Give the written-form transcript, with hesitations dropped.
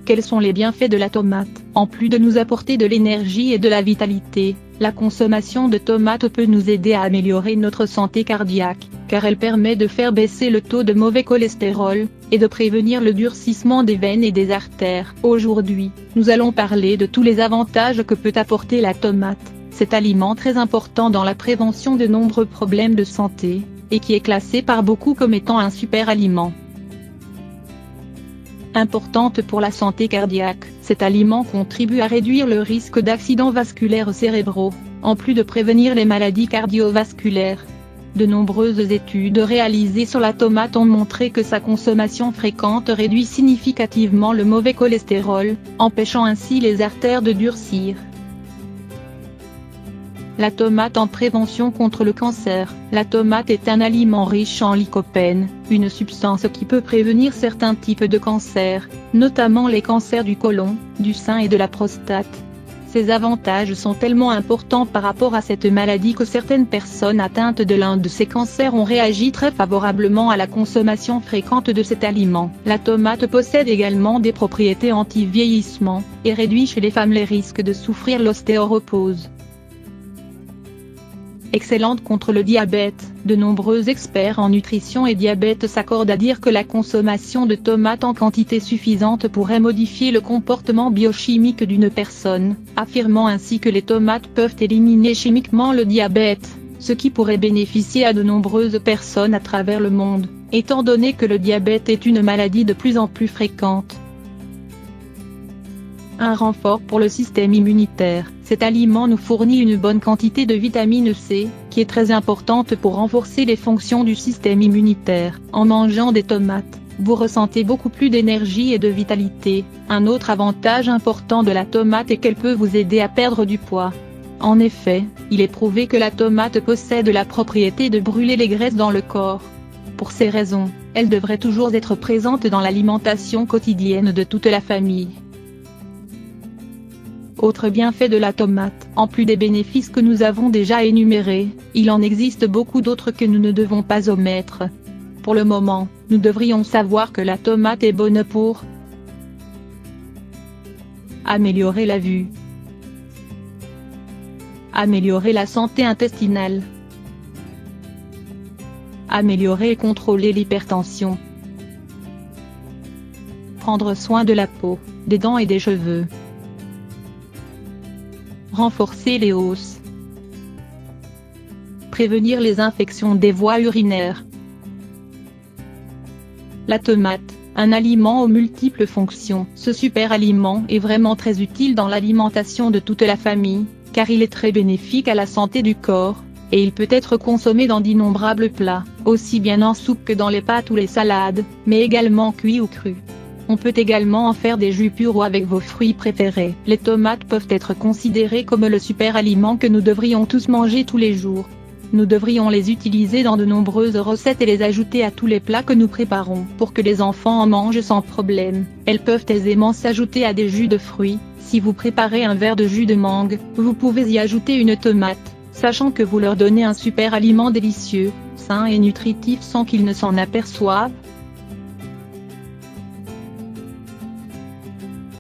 Quels sont les bienfaits de la tomate? En plus de nous apporter de l'énergie et de la vitalité, la consommation de tomates peut nous aider à améliorer notre santé cardiaque, car elle permet de faire baisser le taux de mauvais cholestérol, et de prévenir le durcissement des veines et des artères. Aujourd'hui, nous allons parler de tous les avantages que peut apporter la tomate, cet aliment très important dans la prévention de nombreux problèmes de santé, et qui est classé par beaucoup comme étant un super aliment. Importante pour la santé cardiaque, cet aliment contribue à réduire le risque d'accidents vasculaires cérébraux, en plus de prévenir les maladies cardiovasculaires. De nombreuses études réalisées sur la tomate ont montré que sa consommation fréquente réduit significativement le mauvais cholestérol, empêchant ainsi les artères de durcir. La tomate en prévention contre le cancer. La tomate est un aliment riche en lycopène, une substance qui peut prévenir certains types de cancers, notamment les cancers du côlon, du sein et de la prostate. Ces avantages sont tellement importants par rapport à cette maladie que certaines personnes atteintes de l'un de ces cancers ont réagi très favorablement à la consommation fréquente de cet aliment. La tomate possède également des propriétés anti-vieillissement, et réduit chez les femmes les risques de souffrir l'ostéoporose. Excellente contre le diabète, de nombreux experts en nutrition et diabète s'accordent à dire que la consommation de tomates en quantité suffisante pourrait modifier le comportement biochimique d'une personne, affirmant ainsi que les tomates peuvent éliminer chimiquement le diabète, ce qui pourrait bénéficier à de nombreuses personnes à travers le monde, étant donné que le diabète est une maladie de plus en plus fréquente. Un renfort pour le système immunitaire. Cet aliment nous fournit une bonne quantité de vitamine C, qui est très importante pour renforcer les fonctions du système immunitaire. En mangeant des tomates, vous ressentez beaucoup plus d'énergie et de vitalité. Un autre avantage important de la tomate est qu'elle peut vous aider à perdre du poids. En effet, il est prouvé que la tomate possède la propriété de brûler les graisses dans le corps. Pour ces raisons, elle devrait toujours être présente dans l'alimentation quotidienne de toute la famille. Autre bienfait de la tomate. En plus des bénéfices que nous avons déjà énumérés, il en existe beaucoup d'autres que nous ne devons pas omettre. Pour le moment, nous devrions savoir que la tomate est bonne pour améliorer la vue, améliorer la santé intestinale, améliorer et contrôler l'hypertension, prendre soin de la peau, des dents et des cheveux, renforcer les os, prévenir les infections des voies urinaires. La tomate, un aliment aux multiples fonctions. Ce super aliment est vraiment très utile dans l'alimentation de toute la famille, car il est très bénéfique à la santé du corps, et il peut être consommé dans d'innombrables plats, aussi bien en soupe que dans les pâtes ou les salades, mais également cuit ou cru. On peut également en faire des jus purs ou avec vos fruits préférés. Les tomates peuvent être considérées comme le super aliment que nous devrions tous manger tous les jours. Nous devrions les utiliser dans de nombreuses recettes et les ajouter à tous les plats que nous préparons pour que les enfants en mangent sans problème. Elles peuvent aisément s'ajouter à des jus de fruits. Si vous préparez un verre de jus de mangue, vous pouvez y ajouter une tomate, sachant que vous leur donnez un super aliment délicieux, sain et nutritif sans qu'ils ne s'en aperçoivent.